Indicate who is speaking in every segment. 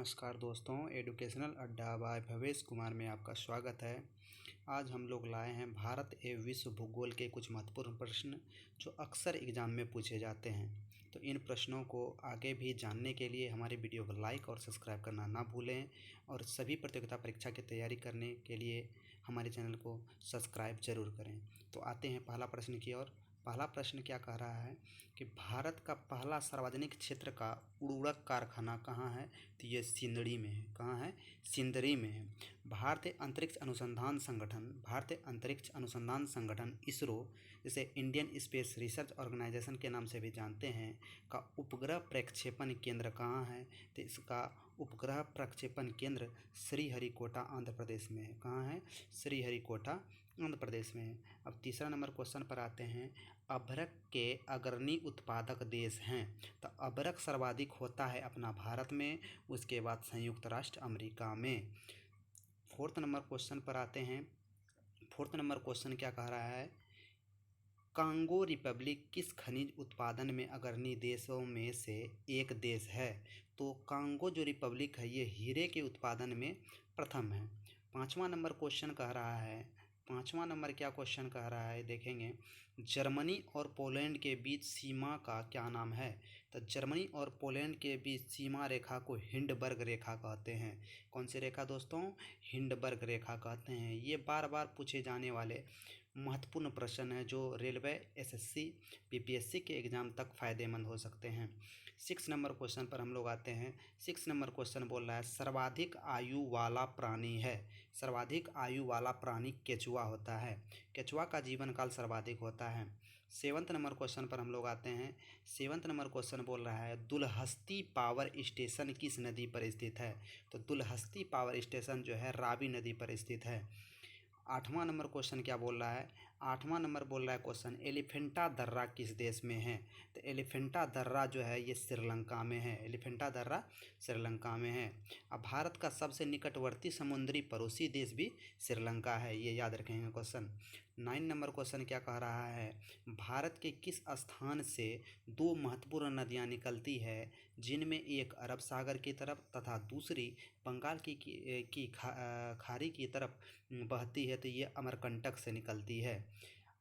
Speaker 1: नमस्कार दोस्तों, एडुकेशनल अड्डा बाय भवेश कुमार में आपका स्वागत है। आज हम लोग लाए हैं भारत एवं विश्व भूगोल के कुछ महत्वपूर्ण प्रश्न जो अक्सर एग्जाम में पूछे जाते हैं। तो इन प्रश्नों को आगे भी जानने के लिए हमारे वीडियो को लाइक और सब्सक्राइब करना ना भूलें और सभी प्रतियोगिता परीक्षा की तैयारी करने के लिए हमारे चैनल को सब्सक्राइब जरूर करें। तो आते हैं पहला प्रश्न की ओर। पहला प्रश्न क्या कह रहा है कि भारत का पहला सार्वजनिक क्षेत्र का उर्वरक कारखाना कहाँ है? तो ये सिंदरी में है। कहाँ है? सिंदरी में है। भारतीय अंतरिक्ष अनुसंधान संगठन इसरो, जिसे इंडियन स्पेस रिसर्च ऑर्गेनाइजेशन के नाम से भी जानते हैं, का उपग्रह प्रक्षेपण केंद्र कहाँ है? तो इसका उपग्रह प्रक्षेपण केंद्र श्रीहरिकोटा आंध्र प्रदेश में है। कहाँ है? श्रीहरिकोटा आंध्र प्रदेश में है। अब तीसरा नंबर क्वेश्चन पर आते हैं। अभ्रक के अग्रणी उत्पादक देश हैं। तो अभ्रक सर्वाधिक होता है अपना भारत में, उसके बाद संयुक्त राष्ट्र अमेरिका में। फोर्थ नंबर क्वेश्चन पर आते हैं। फोर्थ नंबर क्वेश्चन क्या कह रहा है? कांगो रिपब्लिक किस खनिज उत्पादन में अग्रणी देशों में से एक देश है? तो कांगो जो रिपब्लिक है ये हीरे के उत्पादन में प्रथम है। पाँचवा नंबर क्वेश्चन कह रहा है। पाँचवा नंबर क्या क्वेश्चन कह रहा है देखेंगे। जर्मनी और पोलैंड के बीच सीमा का क्या नाम है? तो जर्मनी और पोलैंड के बीच सीमा रेखा को हिंडबर्ग रेखा कहते हैं। कौन सी रेखा दोस्तों? हिंडबर्ग रेखा कहते हैं। ये बार बार पूछे जाने वाले महत्वपूर्ण प्रश्न है जो रेलवे, एसएससी, पीपीएससी के एग्ज़ाम तक फ़ायदेमंद हो सकते हैं। 6 नंबर क्वेश्चन पर हम लोग आते हैं। 6 नंबर क्वेश्चन बोल रहा है सर्वाधिक आयु वाला प्राणी है। सर्वाधिक आयु वाला प्राणी केचुआ होता है। केचुआ का जीवन काल सर्वाधिक होता है। 7 नंबर क्वेश्चन पर हम लोग आते हैं। 7 नंबर क्वेश्चन बोल रहा है दुलहस्ती पावर स्टेशन किस नदी पर स्थित है? तो दुलहस्ती पावर स्टेशन जो है रावी नदी पर स्थित है। 8वां नंबर क्वेश्चन क्या बोल रहा है? 8वां नंबर बोल रहा है क्वेश्चन एलिफेंटा दर्रा किस देश में है? तो एलिफेंटा दर्रा जो है ये श्रीलंका में है। एलिफेंटा दर्रा श्रीलंका में है। अब भारत का सबसे निकटवर्ती समुद्री पड़ोसी देश भी श्रीलंका है, ये याद रखेंगे क्वेश्चन। 9 नंबर क्वेश्चन क्या कह रहा है? भारत के किस स्थान से 2 महत्वपूर्ण नदियाँ निकलती है जिनमें एक अरब सागर की तरफ तथा दूसरी बंगाल की खाड़ी की तरफ बहती है? तो ये अमरकंटक से निकलती है।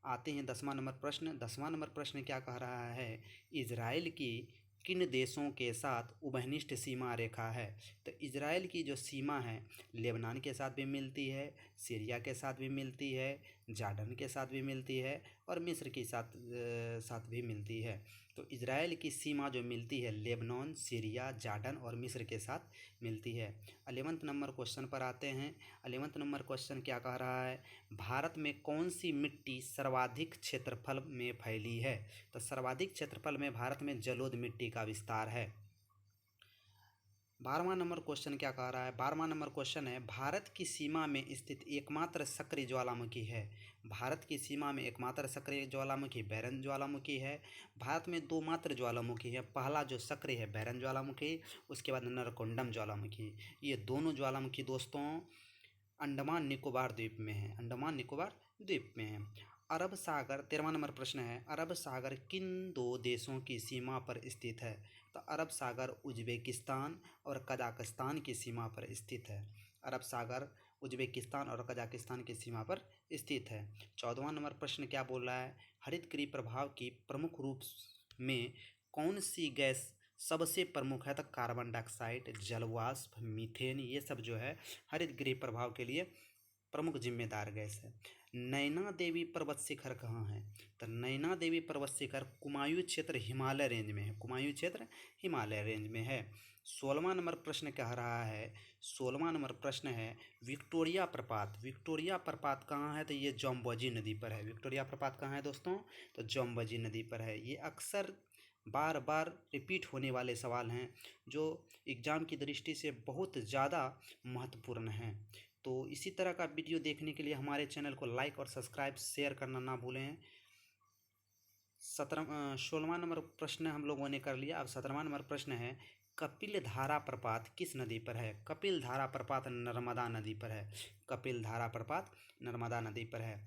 Speaker 1: आते हैं 10वां नंबर प्रश्न। 10वां नंबर प्रश्न क्या कह रहा है? इजराइल की किन देशों के साथ उभयनिष्ठ सीमा रेखा है? तो इजराइल की जो सीमा है लेबनान के साथ भी मिलती है, सीरिया के साथ भी मिलती है, जॉर्डन के साथ भी मिलती है और मिस्र के साथ भी मिलती है। तो इजराइल की सीमा जो मिलती है लेबनान, सीरिया, जॉर्डन और मिस्र के साथ मिलती है। 11वां नंबर क्वेश्चन पर आते हैं। 11वां नंबर क्वेश्चन क्या कह रहा है? भारत में कौन सी मिट्टी सर्वाधिक क्षेत्रफल में फैली है? तो सर्वाधिक क्षेत्रफल में भारत में जलोढ़ मिट्टी का विस्तार है। 12वां नंबर क्वेश्चन क्या कह रहा है? 12वां नंबर क्वेश्चन है भारत की सीमा में स्थित एकमात्र सक्रिय ज्वालामुखी है। भारत की सीमा में एकमात्र सक्रिय ज्वालामुखी बैरन ज्वालामुखी है। भारत में 2 मात्र ज्वालामुखी है। पहला जो सक्रिय है बैरन ज्वालामुखी, उसके बाद नरकोंडम ज्वालामुखी। ये दोनों ज्वालामुखी दोस्तों अंडमान निकोबार द्वीप में है। अंडमान निकोबार द्वीप में है। अरब सागर 13वां नंबर प्रश्न है। अरब सागर किन 2 देशों की सीमा पर स्थित है? तो अरब सागर उज्बेकिस्तान और कजाकिस्तान की सीमा पर स्थित है। अरब सागर उज्बेकिस्तान और कजाकिस्तान की सीमा पर स्थित है। 14वां नंबर प्रश्न क्या बोल रहा है? हरितगृह प्रभाव की प्रमुख रूप में कौन सी गैस सबसे प्रमुख है? तो कार्बन डाइऑक्साइड, जलवाष्प, मीथेन, ये सब जो है हरितगृह प्रभाव के लिए प्रमुख जिम्मेदार गैस है। नैना देवी पर्वत शिखर कहाँ है? तो नैना देवी पर्वत शिखर कुमायूं क्षेत्र हिमालय रेंज में है। कुमायूं क्षेत्र हिमालय रेंज में है। 16वां नंबर प्रश्न कह रहा है। 16वां नंबर प्रश्न है विक्टोरिया प्रपात। विक्टोरिया प्रपात कहाँ है? तो ये जम्बोजी नदी पर है। विक्टोरिया प्रपात कहाँ है दोस्तों? तो जम्बोजी नदी पर है। ये अक्सर बार बार रिपीट होने वाले सवाल हैं जो एग्ज़ाम की दृष्टि से बहुत ज़्यादा महत्वपूर्ण हैं। तो इसी तरह का वीडियो देखने के लिए हमारे चैनल को लाइक और सब्सक्राइब शेयर करना ना भूलें। 16वां नंबर प्रश्न हम लोगों ने कर लिया। अब 17वां नंबर प्रश्न है कपिल धारा प्रपात किस नदी पर है? कपिल धारा प्रपात नर्मदा नदी पर है। कपिल धारा प्रपात नर्मदा नदी पर है।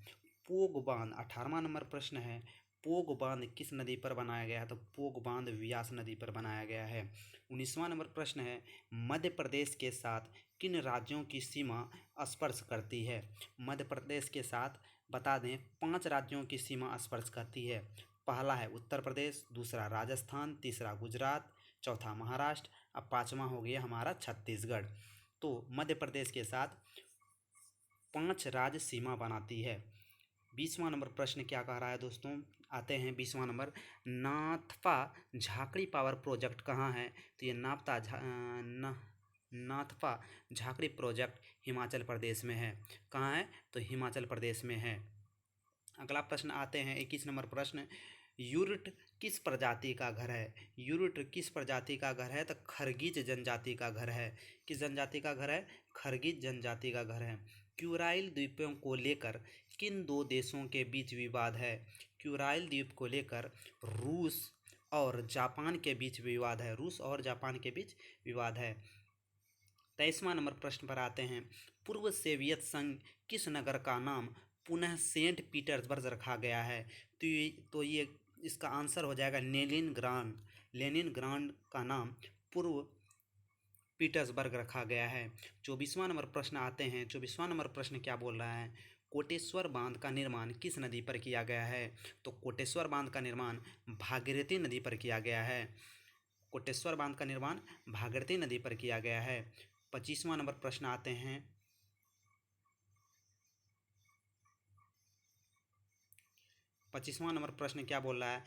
Speaker 1: पोग बांध 18वां नंबर प्रश्न है पोग बांध किस नदी पर बनाया गया है? तो पोग बांध व्यास नदी पर बनाया गया है। 19वां नंबर प्रश्न है, मध्य प्रदेश के साथ किन राज्यों की सीमा स्पर्श करती है? मध्य प्रदेश के साथ बता दें 5 राज्यों की सीमा स्पर्श करती है। पहला है उत्तर प्रदेश, दूसरा राजस्थान, तीसरा गुजरात, चौथा महाराष्ट्र, अब 5वां हो गया हमारा छत्तीसगढ़। तो मध्य प्रदेश के साथ 5 राज्य सीमा बनाती है। 20वां नंबर प्रश्न क्या कह रहा है दोस्तों? आते हैं 20वां number, Nathpa Jhakri power project कहाँ है? तो ये नाथपा झाकड़ी प्रोजेक्ट हिमाचल प्रदेश में है। कहाँ है? तो हिमाचल प्रदेश में है। अगला प्रश्न आते हैं 21 नंबर प्रश्न, यूरिट किस प्रजाति का घर है? यूरिट किस प्रजाति का घर है? तो खरगीज जनजाति का घर है। किस जनजाति का घर है? खरगीज जनजाति का घर है। क्यूराइल द्वीपों को लेकर किन 2 देशों के बीच विवाद है? क्यूराइल द्वीप को लेकर रूस और जापान के बीच विवाद है। रूस और जापान के बीच विवाद है। 23वां नंबर प्रश्न पर आते हैं, पूर्व सोवियत संघ किस नगर का नाम पुनः सेंट पीटर्सबर्ग रखा गया है? तो ये इसका आंसर हो जाएगा लेनिनग्राड। लेनिनग्राड का नाम पूर्व पीटर्सबर्ग रखा गया है। 24वां नंबर प्रश्न आते हैं। 24वां नंबर प्रश्न क्या बोल रहा है? कोटेश्वर बांध का निर्माण किस नदी पर किया गया है? तो कोटेश्वर बांध का निर्माण भागीरथी नदी पर किया गया है। कोटेश्वर बांध का निर्माण भागीरथी नदी पर किया गया है। 25वां नंबर प्रश्न आते हैं। 25वां नंबर प्रश्न क्या बोल रहा है?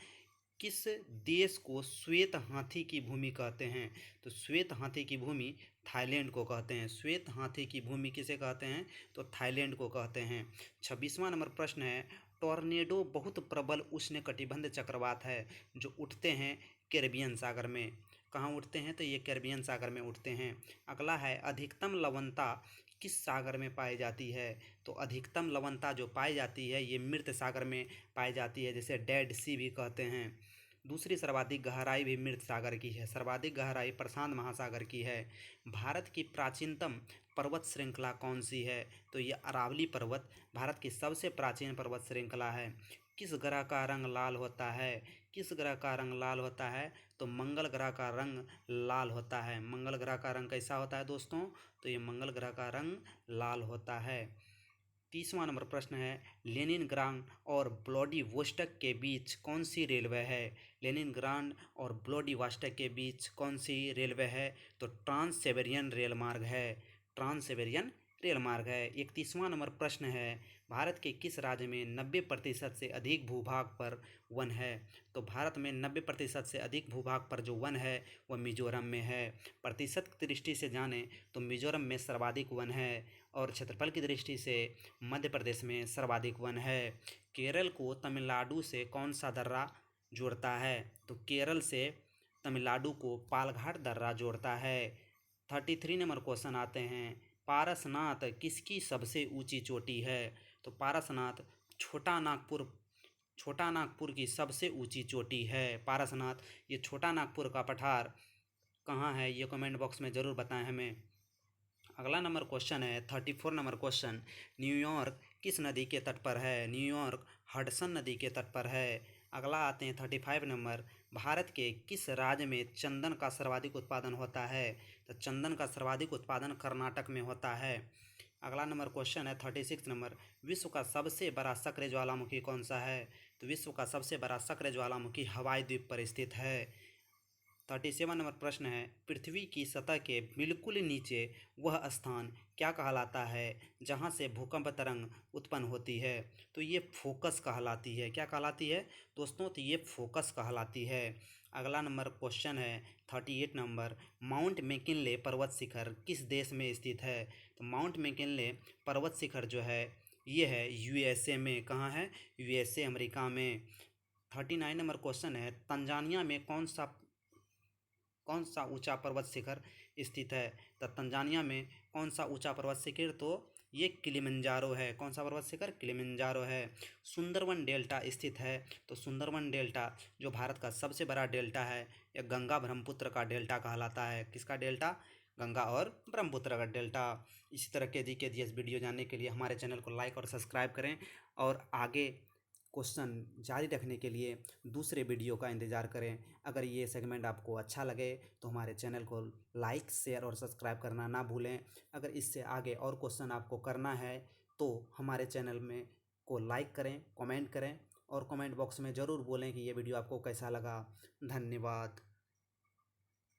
Speaker 1: किस देश को श्वेत हाथी की भूमि कहते हैं? तो श्वेत हाथी की भूमि थाईलैंड को कहते हैं। श्वेत हाथी की भूमि किसे कहते हैं? तो थाईलैंड को कहते हैं। 26वां नंबर प्रश्न है, टॉर्नेडो बहुत प्रबल उष्णकटिबंध चक्रवात है जो उठते हैं कैरिबियन सागर में। कहाँ उठते हैं? तो ये कैरिबियन सागर में उठते हैं। अगला है, अधिकतम लवणता किस सागर में पाई जाती है? तो अधिकतम लवणता जो पाई जाती है ये मृत सागर में पाई जाती है, जिसे डेड सी भी कहते हैं। दूसरी सर्वाधिक गहराई भी मृत सागर की है। सर्वाधिक गहराई प्रशांत महासागर की है। भारत की प्राचीनतम पर्वत श्रृंखला कौन सी है? तो ये अरावली पर्वत भारत की सबसे प्राचीन पर्वत श्रृंखला है। किस ग्रह का रंग लाल होता है? किस ग्रह का रंग लाल होता है? तो मंगल ग्रह का रंग लाल होता है। मंगल ग्रह का रंग कैसा होता है दोस्तों? तो ये मंगल ग्रह का रंग लाल होता है। 30वां नंबर प्रश्न है, लेनिनग्राड और व्लादिवोस्टोक के बीच कौन सी रेलवे है? लेनिनग्राड और व्लादिवोस्टोक के बीच कौन सी रेलवे है? तो ट्रांस सिबेरियन रेल मार्ग है। ट्रांस सिबेरियन रेल मार्ग है। 31वां नंबर प्रश्न है, भारत के किस राज्य में 90% से अधिक भूभाग पर वन है? तो भारत में 90% से अधिक भूभाग पर जो वन है वह मिजोरम में है। प्रतिशत की दृष्टि से जाने तो मिजोरम में सर्वाधिक वन है और क्षेत्रफल की दृष्टि से मध्य प्रदेश में सर्वाधिक वन है। केरल को तमिलनाडु से कौन सा दर्रा जोड़ता है? तो केरल से तमिलनाडु को पालघाट दर्रा जोड़ता है। 33 नंबर क्वेश्चन आते हैं, पारसनाथ किसकी सबसे ऊंची चोटी है? तो पारसनाथ छोटा नागपुर की सबसे ऊंची चोटी है पारसनाथ। ये छोटा नागपुर का पठार कहाँ है? ये कमेंट बॉक्स में ज़रूर बताएं हमें। अगला नंबर क्वेश्चन है 34 नंबर क्वेश्चन, न्यूयॉर्क किस नदी के तट पर है? न्यूयॉर्क हडसन नदी के तट पर है। अगला आते हैं 35 नंबर, भारत के किस राज्य में चंदन का सर्वाधिक उत्पादन होता है? तो चंदन का सर्वाधिक उत्पादन कर्नाटक में होता है। अगला नंबर क्वेश्चन है 36 नंबर, विश्व का सबसे बड़ा सक्रिय ज्वालामुखी कौन सा है? तो विश्व का सबसे बड़ा सक्रिय ज्वालामुखी हवाई द्वीप पर स्थित है। 37 नंबर प्रश्न है, पृथ्वी की सतह के बिल्कुल नीचे वह स्थान क्या कहलाता है जहाँ से भूकंप तरंग उत्पन्न होती है? तो ये फोकस कहलाती है। क्या कहलाती है दोस्तों? तो ये फोकस कहलाती है। अगला नंबर क्वेश्चन है 38 नंबर, माउंट मैकिनले पर्वत शिखर किस देश में स्थित है? तो माउंट मैकिनले पर्वत शिखर जो है ये है यूएसए में। कहाँ है? यूएसए अमेरिका में। 39 नंबर क्वेश्चन है, तंजानिया में कौन सा ऊंचा पर्वत शिखर स्थित है? तो तंजानिया में कौन सा ऊंचा पर्वत शिखर? तो ये किलिमंजारो है। कौन सा पर्वत शिखर? किलिमंजारो है। सुंदरवन डेल्टा स्थित है। तो सुंदरवन डेल्टा जो भारत का सबसे बड़ा डेल्टा है, यह गंगा ब्रह्मपुत्र का डेल्टा कहलाता है। किसका डेल्टा? गंगा और ब्रह्मपुत्र का डेल्टा। इसी तरह के जीके जीएस वीडियो जानने के लिए हमारे चैनल को लाइक और सब्सक्राइब करें और आगे क्वेश्चन जारी रखने के लिए दूसरे वीडियो का इंतज़ार करें। अगर ये सेगमेंट आपको अच्छा लगे तो हमारे चैनल को लाइक, शेयर और सब्सक्राइब करना ना भूलें। अगर इससे आगे और क्वेश्चन आपको करना है तो हमारे चैनल में को लाइक करें, कमेंट करें और कमेंट बॉक्स में ज़रूर बोलें कि ये वीडियो आपको कैसा लगा। धन्यवाद।